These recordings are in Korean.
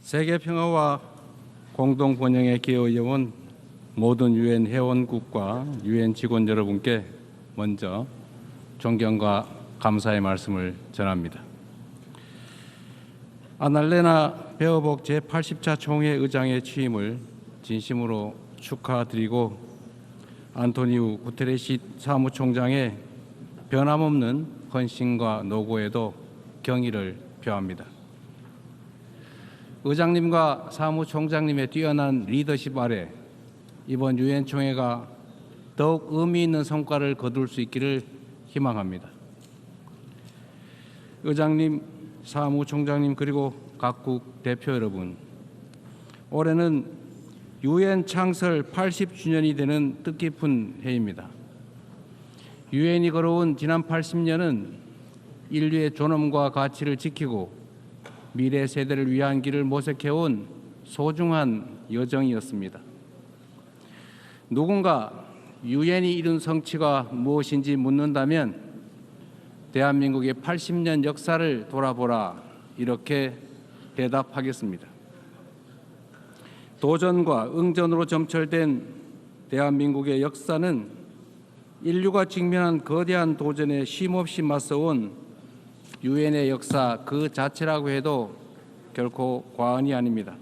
세계 평화와 공동 번영에 기여해온 모든 유엔 회원국과 유엔 직원 여러분께 먼저 존경과 감사의 말씀을 전합니다. 아날레나 베어복 제80차 총회 의장의 취임을 진심으로 축하드리고 안토니우 구테레시 사무총장의 변함없는 헌신과 노고에도 경의를 표합니다. 의장님과 사무총장님의 뛰어난 리더십 아래 이번 유엔 총회가 더욱 의미 있는 성과를 거둘 수 있기를 희망합니다. 의장님, 사무총장님 그리고 각국 대표 여러분, 올해는 유엔 창설 80주년이 되는 뜻깊은 해입니다. 유엔이 걸어온 지난 80년은 인류의 존엄과 가치를 지키고 미래 세대를 위한 길을 모색해온 소중한 여정이었습니다. 누군가 유엔이 이룬 성취가 무엇인지 묻는다면 대한민국의 80년 역사를 돌아보라 이렇게 대답하겠습니다. 도전과 응전으로 점철된 대한민국의 역사는 인류가 직면한 거대한 도전에 쉼없이 맞서온 유엔의 역사 그 자체라고 해도 결코 과언이 아닙니다.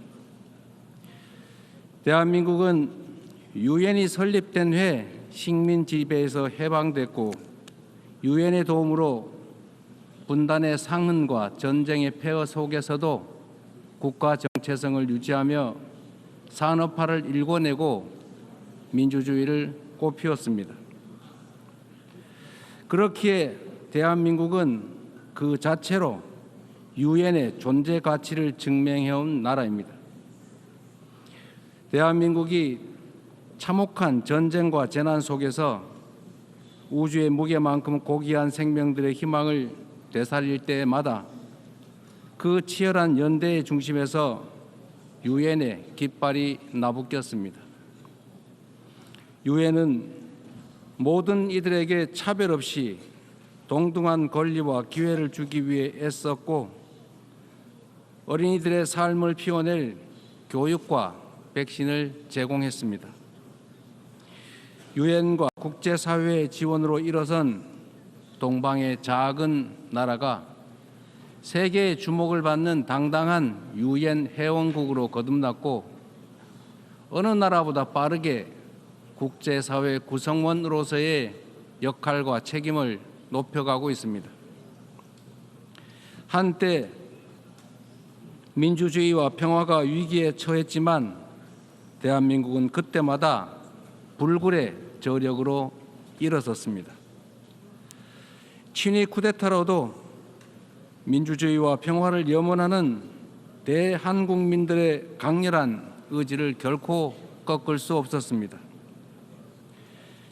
대한민국은 유엔이 설립된 해에 식민 지배에서 해방됐고 유엔의 도움으로 분단의 상흔과 전쟁의 폐허 속에서도 국가 정체성을 유지하며 산업화를 일궈내고 민주주의를 꽃피웠습니다. 그렇기에 대한민국은 그 자체로 유엔의 존재 가치를 증명해온 나라입니다. 대한민국이 참혹한 전쟁과 재난 속에서 우주의 무게만큼 고귀한 생명들의 희망을 되살릴 때마다 그 치열한 연대의 중심에서 유엔의 깃발이 나부꼈습니다. 유엔은 모든 이들에게 차별 없이 동등한 권리와 기회를 주기 위해 애썼고 어린이들의 삶을 피워낼 교육과 백신을 제공했습니다. 유엔과 국제사회의 지원으로 일어선 동방의 작은 나라가 세계의 주목을 받는 당당한 유엔 회원국으로 거듭났고 어느 나라보다 빠르게 국제사회 구성원으로서의 역할과 책임을 높여가고 있습니다. 한때 민주주의와 평화가 위기에 처했지만 대한민국은 그때마다 불굴의 저력으로 일어섰습니다. 친위 쿠데타로도 민주주의와 평화를 염원하는 대한국민들의 강렬한 의지를 결코 꺾을 수 없었습니다.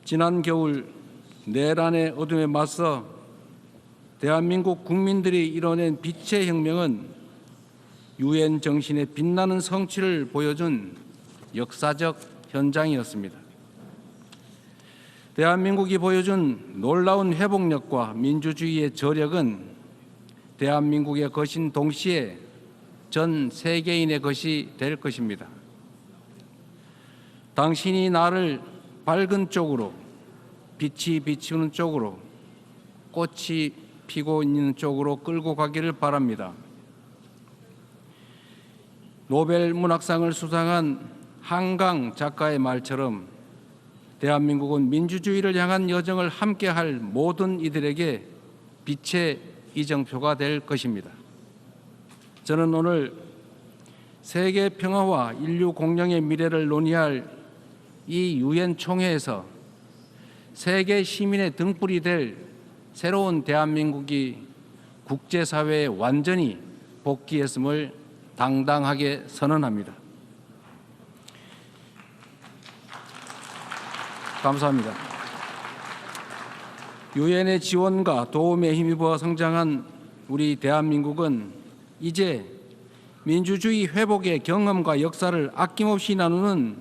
지난 겨울 내란의 어둠에 맞서 대한민국 국민들이 이뤄낸 빛의 혁명은 유엔 정신의 빛나는 성취를 보여준 역사적 현장이었습니다. 대한민국이 보여준 놀라운 회복력과 민주주의의 저력은 대한민국의 것인 동시에 전 세계인의 것이 될 것입니다. 당신이 나를 밝은 쪽으로, 빛이 비추는 쪽으로, 꽃이 피고 있는 쪽으로 끌고 가기를 바랍니다. 노벨 문학상을 수상한 한강 작가의 말처럼 대한민국은 민주주의를 향한 여정을 함께할 모든 이들에게 빛의 이정표가 될 것입니다. 저는 오늘 세계 평화와 인류 공영의 미래를 논의할 이 유엔 총회에서 세계 시민의 등불이 될 새로운 대한민국이 국제사회에 완전히 복귀했음을 당당하게 선언합니다. 감사합니다. 유엔의 지원과 도움에 힘입어 성장한 우리 대한민국은 이제 민주주의 회복의 경험과 역사를 아낌없이 나누는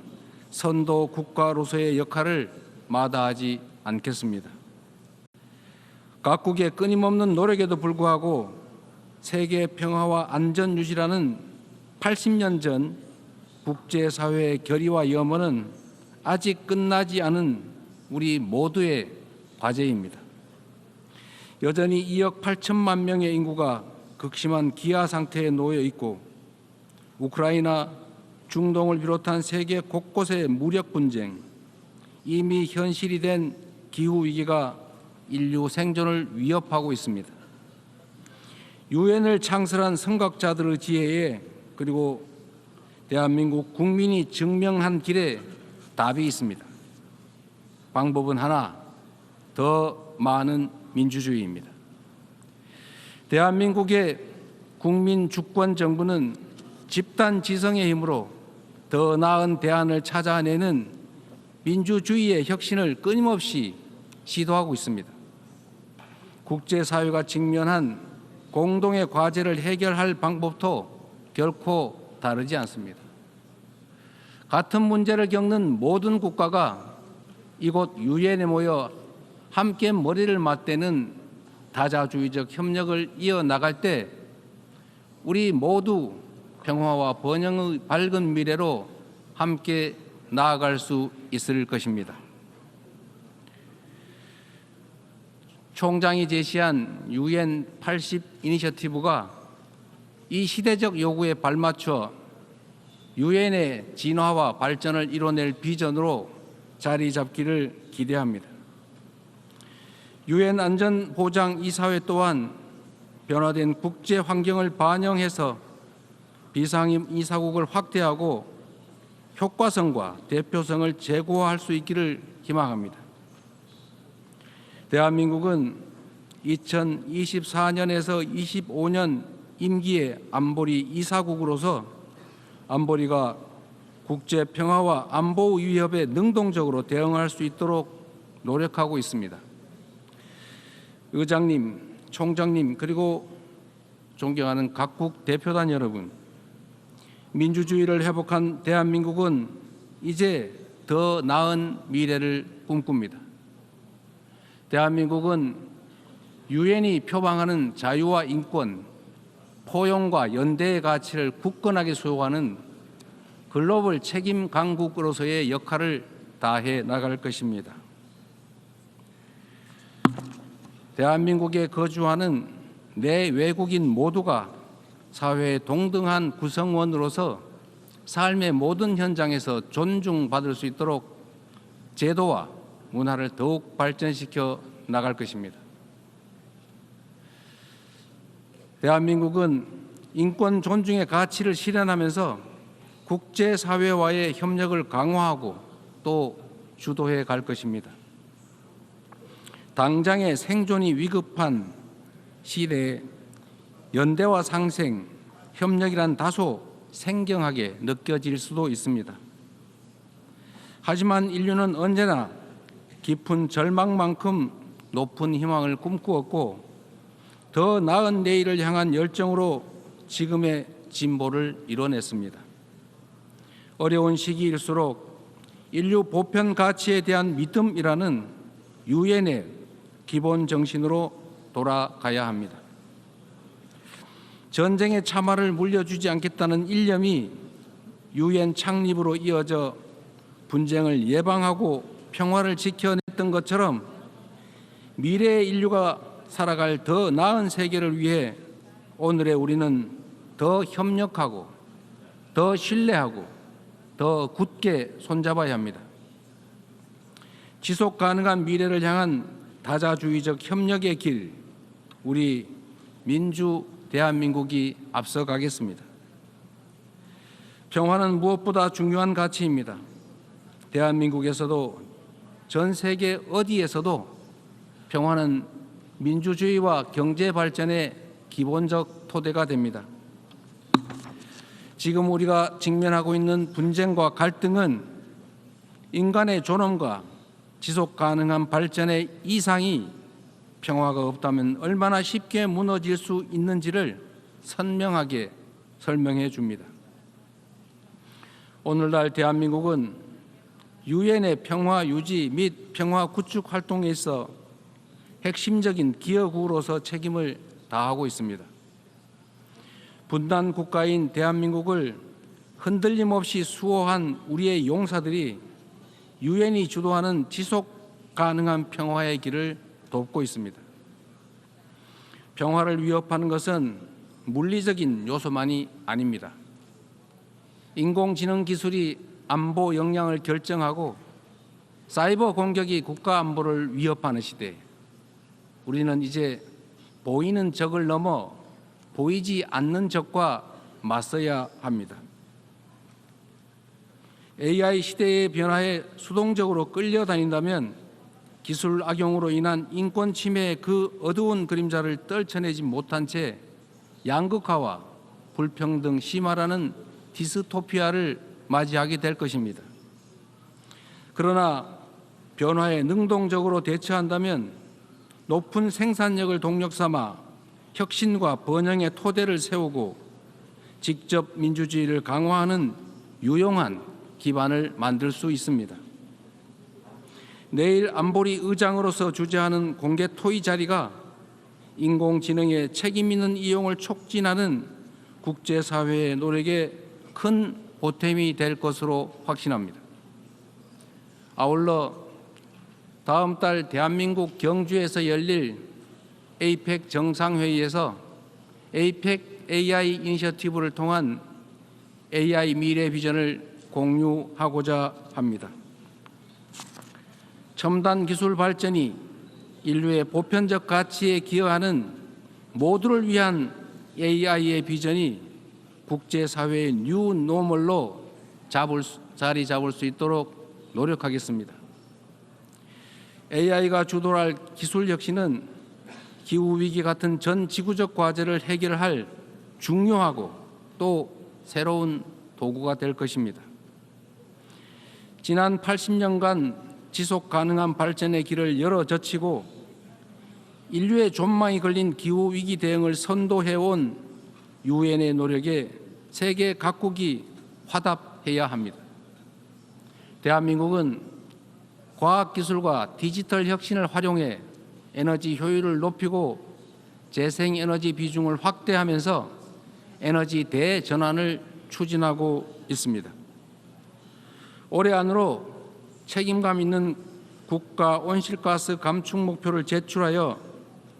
선도 국가로서의 역할을 마다하지 않겠습니다. 각국의 끊임없는 노력에도 불구하고 세계 평화와 안전 유지라는 80년 전 국제사회의 결의와 염원은 아직 끝나지 않은 우리 모두의 과제입니다. 여전히 2억 8천만 명의 인구가 극심한 기아 상태에 놓여 있고 우크라이나, 중동을 비롯한 세계 곳곳의 무력 분쟁, 이미 현실이 된 기후위기가 인류 생존을 위협하고 있습니다. 유엔을 창설한 선각자들의 지혜에 그리고 대한민국 국민이 증명한 길에 답이 있습니다. 방법은 하나, 더 많은 민주주의입니다. 대한민국의 국민 주권 정부는 집단 지성의 힘으로 더 나은 대안을 찾아내는 민주주의의 혁신을 끊임없이 시도하고 있습니다. 국제사회가 직면한 공동의 과제를 해결할 방법도 결코 다르지 않습니다. 같은 문제를 겪는 모든 국가가 이곳 유엔에 모여 함께 머리를 맞대는 다자주의적 협력을 이어나갈 때 우리 모두 평화와 번영의 밝은 미래로 함께 나아갈 수 있을 것입니다. 총장이 제시한 UN 80 이니셔티브가 이 시대적 요구에 발맞춰 유엔의 진화와 발전을 이뤄낼 비전으로 자리 잡기를 기대합니다. 유엔 안전보장이사회 또한 변화된 국제 환경을 반영해서 비상임 이사국을 확대하고 효과성과 대표성을 제고할 수 있기를 희망합니다. 대한민국은 2024년에서 25년 임기의 안보리 이사국으로서 안보리가 국제 평화와 안보 위협에 능동적으로 대응할 수 있도록 노력하고 있습니다. 의장님, 총장님, 그리고 존경하는 각국 대표단 여러분, 민주주의를 회복한 대한민국은 이제 더 나은 미래를 꿈꿉니다. 대한민국은 유엔이 표방하는 자유와 인권, 포용과 연대의 가치를 굳건하게 수호하는 글로벌 책임 강국으로서의 역할을 다해 나갈 것입니다. 대한민국에 거주하는 내 외국인 모두가 사회의 동등한 구성원으로서 삶의 모든 현장에서 존중받을 수 있도록 제도와 문화를 더욱 발전시켜 나갈 것입니다. 대한민국은 인권 존중의 가치를 실현하면서 국제사회와의 협력을 강화하고 또 주도해 갈 것입니다. 당장의 생존이 위급한 시대에 연대와 상생, 협력이란 다소 생경하게 느껴질 수도 있습니다. 하지만 인류는 언제나 깊은 절망만큼 높은 희망을 꿈꾸었고 더 나은 내일을 향한 열정으로 지금의 진보를 이뤄냈습니다. 어려운 시기일수록 인류 보편 가치에 대한 믿음이라는 유엔의 기본 정신으로 돌아가야 합니다. 전쟁의 참화를 물려주지 않겠다는 일념이 유엔 창립으로 이어져 분쟁을 예방하고 평화를 지켜냈던 것처럼 미래의 인류가 살아갈 더 나은 세계를 위해 오늘의 우리는 더 협력하고 더 신뢰하고 더 굳게 손잡아야 합니다. 지속 가능한 미래를 향한 다자주의적 협력의 길, 우리 민주 대한민국이 앞서가겠습니다. 평화는 무엇보다 중요한 가치입니다. 대한민국에서도 전 세계 어디에서도 평화는 민주주의와 경제 발전의 기본적 토대가 됩니다. 지금 우리가 직면하고 있는 분쟁과 갈등은 인간의 존엄과 지속 가능한 발전의 이상이 평화가 없다면 얼마나 쉽게 무너질 수 있는지를 선명하게 설명해 줍니다. 오늘날 대한민국은 유엔의 평화 유지 및 평화 구축 활동에 있어 핵심적인 기여국으로서 책임을 다하고 있습니다. 분단 국가인 대한민국을 흔들림 없이 수호한 우리의 용사들이 유엔이 주도하는 지속 가능한 평화의 길을 돕고 있습니다. 평화를 위협하는 것은 물리적인 요소만이 아닙니다. 인공지능 기술이 안보 역량을 결정하고 사이버 공격이 국가 안보를 위협하는 시대에 우리는 이제 보이는 적을 넘어 보이지 않는 적과 맞서야 합니다. AI 시대의 변화에 수동적으로 끌려다닌다면 기술 악용으로 인한 인권 침해의 그 어두운 그림자를 떨쳐내지 못한 채 양극화와 불평등 심화라는 디스토피아를 맞이하게 될 것입니다. 그러나 변화에 능동적으로 대처한다면 높은 생산력을 동력 삼아 혁신과 번영의 토대를 세우고 직접 민주주의를 강화하는 유용한 기반을 만들 수 있습니다. 내일 안보리 의장으로서 주재하는 공개 토의 자리가 인공지능의 책임 있는 이용을 촉진하는 국제사회의 노력에 큰 보탬이 될 것으로 확신합니다. 아울러 다음 달 대한민국 경주에서 열릴 에이펙 정상회의에서 에이펙 AI 이니셔티브를 통한 AI 미래 비전을 공유하고자 합니다. 첨단 기술 발전이 인류의 보편적 가치에 기여하는 모두를 위한 AI의 비전이 국제사회의 뉴 노멀로 자리 잡을 수 있도록 노력하겠습니다. AI가 주도할 기술 혁신은 기후위기 같은 전 지구적 과제를 해결할 중요하고 또 새로운 도구가 될 것입니다. 지난 80년간 지속 가능한 발전의 길을 열어젖히고 인류의 존망이 걸린 기후위기 대응을 선도해온 유엔의 노력에 세계 각국이 화답해야 합니다. 대한민국은 과학기술과 디지털 혁신을 활용해 에너지 효율을 높이고 재생에너지 비중을 확대하면서 에너지 대전환을 추진하고 있습니다. 올해 안으로 책임감 있는 국가 온실가스 감축 목표를 제출하여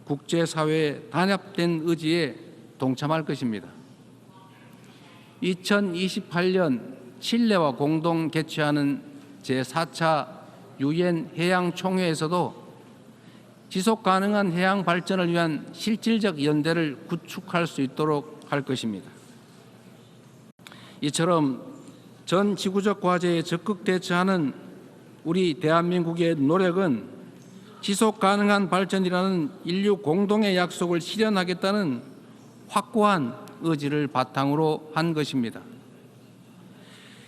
국제사회의 단합된 의지에 동참할 것입니다. 2028년 칠레와 공동 개최하는 제4차 유엔 해양총회에서도 지속 가능한 해양 발전을 위한 실질적 연대를 구축할 수 있도록 할 것입니다. 이처럼 전 지구적 과제에 적극 대처하는 우리 대한민국의 노력은 지속 가능한 발전이라는 인류 공동의 약속을 실현하겠다는 확고한 의지를 바탕으로 한 것입니다.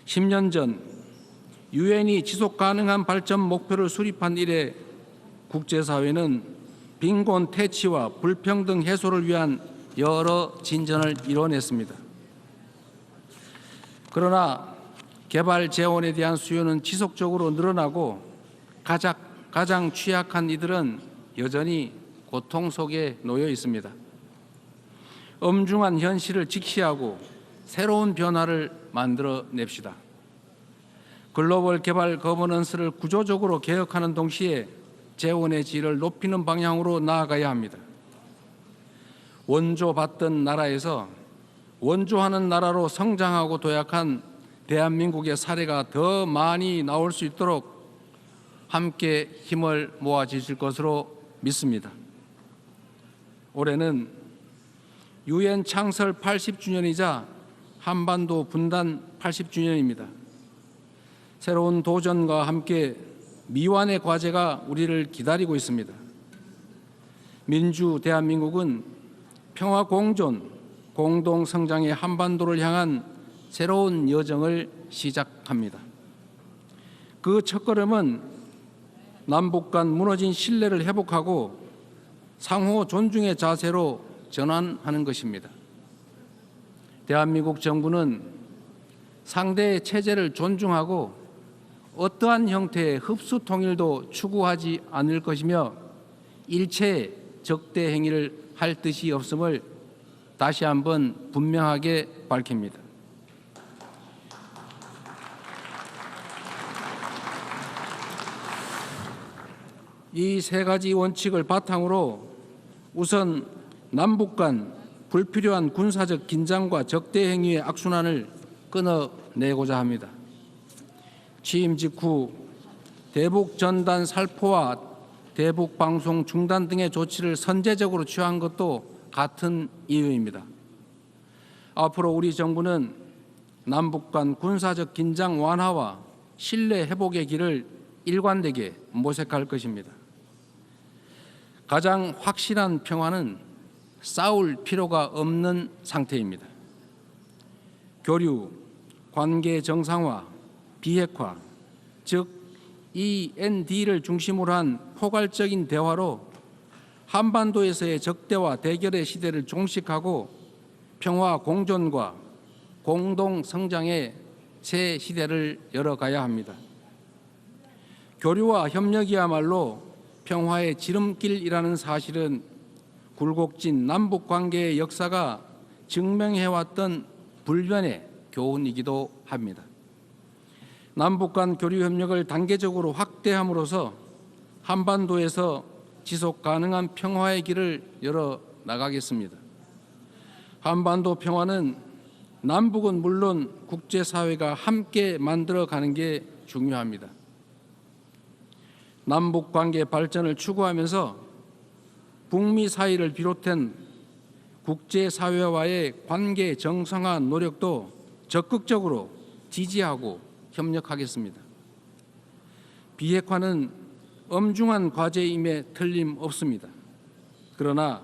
10년 전 유엔이 지속 가능한 발전 목표를 수립한 이래 국제사회는 빈곤 퇴치와 불평등 해소를 위한 여러 진전을 이뤄냈습니다. 그러나 개발 재원에 대한 수요는 지속적으로 늘어나고 가장 취약한 이들은 여전히 고통 속에 놓여 있습니다. 엄중한 현실을 직시하고 새로운 변화를 만들어냅시다. 글로벌 개발 거버넌스를 구조적으로 개혁하는 동시에 재원의 질을 높이는 방향으로 나아가야 합니다. 원조받던 나라에서 원조하는 나라로 성장하고 도약한 대한민국의 사례가 더 많이 나올 수 있도록 함께 힘을 모아주실 것으로 믿습니다. 올해는 유엔 창설 80주년이자 한반도 분단 80주년입니다. 새로운 도전과 함께 미완의 과제가 우리를 기다리고 있습니다. 민주 대한민국은 평화 공존, 공동 성장의 한반도를 향한 새로운 여정을 시작합니다. 그 첫걸음은 남북 간 무너진 신뢰를 회복하고 상호 존중의 자세로 전환하는 것입니다. 대한민국 정부는 상대의 체제를 존중하고 어떠한 형태의 흡수 통일도 추구하지 않을 것이며 일체의 적대 행위를 할 뜻이 없음을 다시 한번 분명하게 밝힙니다. 이 세 가지 원칙을 바탕으로 우선 남북 간 불필요한 군사적 긴장과 적대 행위의 악순환을 끊어내고자 합니다. 취임 직후 대북 전단 살포와 대북 방송 중단 등의 조치를 선제적으로 취한 것도 같은 이유입니다. 앞으로 우리 정부는 남북 간 군사적 긴장 완화와 신뢰 회복의 길을 일관되게 모색할 것입니다. 가장 확실한 평화는 싸울 필요가 없는 상태입니다. 교류, 관계 정상화, 비핵화, 즉 END를 중심으로 한 포괄적인 대화로 한반도에서의 적대와 대결의 시대를 종식하고 평화 공존과 공동 성장의 새 시대를 열어가야 합니다. 교류와 협력이야말로 평화의 지름길이라는 사실은 굴곡진 남북 관계의 역사가 증명해왔던 불변의 교훈이기도 합니다. 남북 간 교류 협력을 단계적으로 확대함으로써 한반도에서 지속 가능한 평화의 길을 열어 나가겠습니다. 한반도 평화는 남북은 물론 국제사회가 함께 만들어가는 게 중요합니다. 남북 관계 발전을 추구하면서 북미 사이를 비롯한 국제사회와의 관계 정상화 노력도 적극적으로 지지하고 협력하겠습니다. 비핵화는 엄중한 과제임에 틀림없습니다. 그러나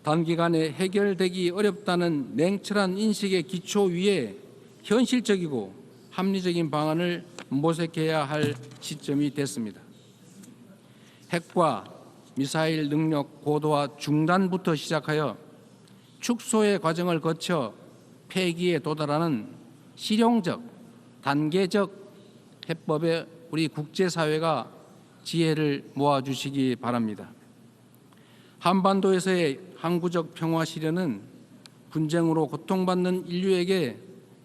단기간에 해결되기 어렵다는 냉철한 인식의 기초 위에 현실적이고 합리적인 방안을 모색해야 할 시점이 됐습니다. 핵과 미사일 능력 고도화 중단부터 시작하여 축소의 과정을 거쳐 폐기에 도달하는 실용적, 단계적 해법에 우리 국제사회가 지혜를 모아주시기 바랍니다. 한반도에서의 항구적 평화 실현은 분쟁으로 고통받는 인류에게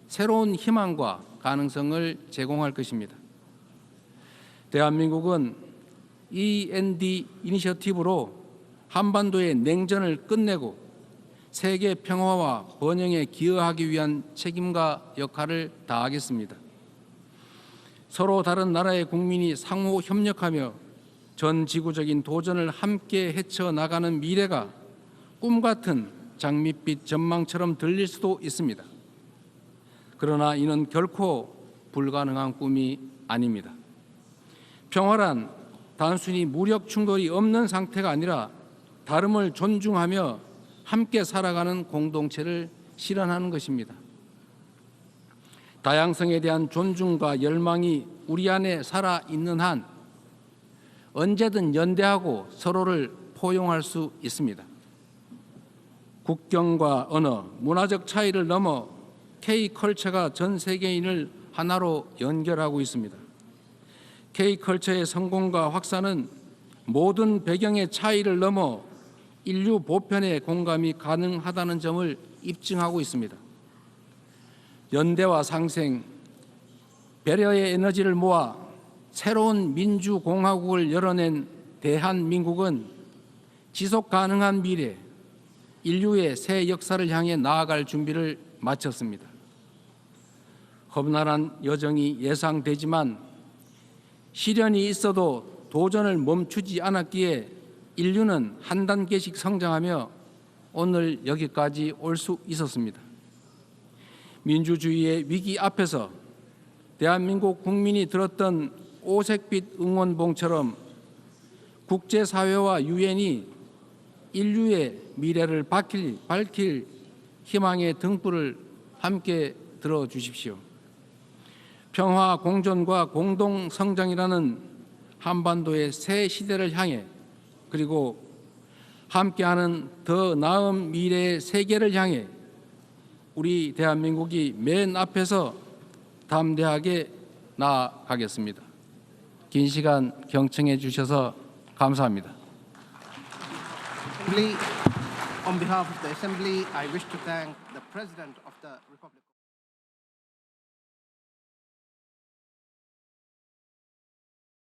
새로운 희망과 가능성을 제공할 것입니다. 대한민국은 END 이니셔티브로 한반도의 냉전을 끝내고 세계 평화와 번영에 기여하기 위한 책임과 역할을 다하겠습니다. 서로 다른 나라의 국민이 상호 협력하며 전 지구적인 도전을 함께 헤쳐나가는 미래가 꿈같은 장밋빛 전망처럼 들릴 수도 있습니다. 그러나 이는 결코 불가능한 꿈이 아닙니다. 평화란 단순히 무력 충돌이 없는 상태가 아니라 다름을 존중하며 함께 살아가는 공동체를 실현하는 것입니다. 다양성에 대한 존중과 열망이 우리 안에 살아있는 한 언제든 연대하고 서로를 포용할 수 있습니다. 국경과 언어, 문화적 차이를 넘어 K컬처가 전 세계인을 하나로 연결하고 있습니다. K컬처의 성공과 확산은 모든 배경의 차이를 넘어 인류 보편의 공감이 가능하다는 점을 입증하고 있습니다. 연대와 상생, 배려의 에너지를 모아 새로운 민주공화국을 열어낸 대한민국은 지속 가능한 미래, 인류의 새 역사를 향해 나아갈 준비를 마쳤습니다. 험난한 여정이 예상되지만 시련이 있어도 도전을 멈추지 않았기에 인류는 한 단계씩 성장하며 오늘 여기까지 올 수 있었습니다. 민주주의의 위기 앞에서 대한민국 국민이 들었던 오색빛 응원봉처럼 국제사회와 유엔이 인류의 미래를 밝힐 희망의 등불을 함께 들어주십시오. 평화 공존과 공동 성장이라는 한반도의 새 시대를 향해 그리고 함께하는 더 나은 미래의 세계를 향해 우리 대한민국이 맨 앞에서 담대하게 나아가겠습니다. 긴 시간 경청해 주셔서 감사합니다. On behalf of the Assembly, I wish to thank the President of the Republic.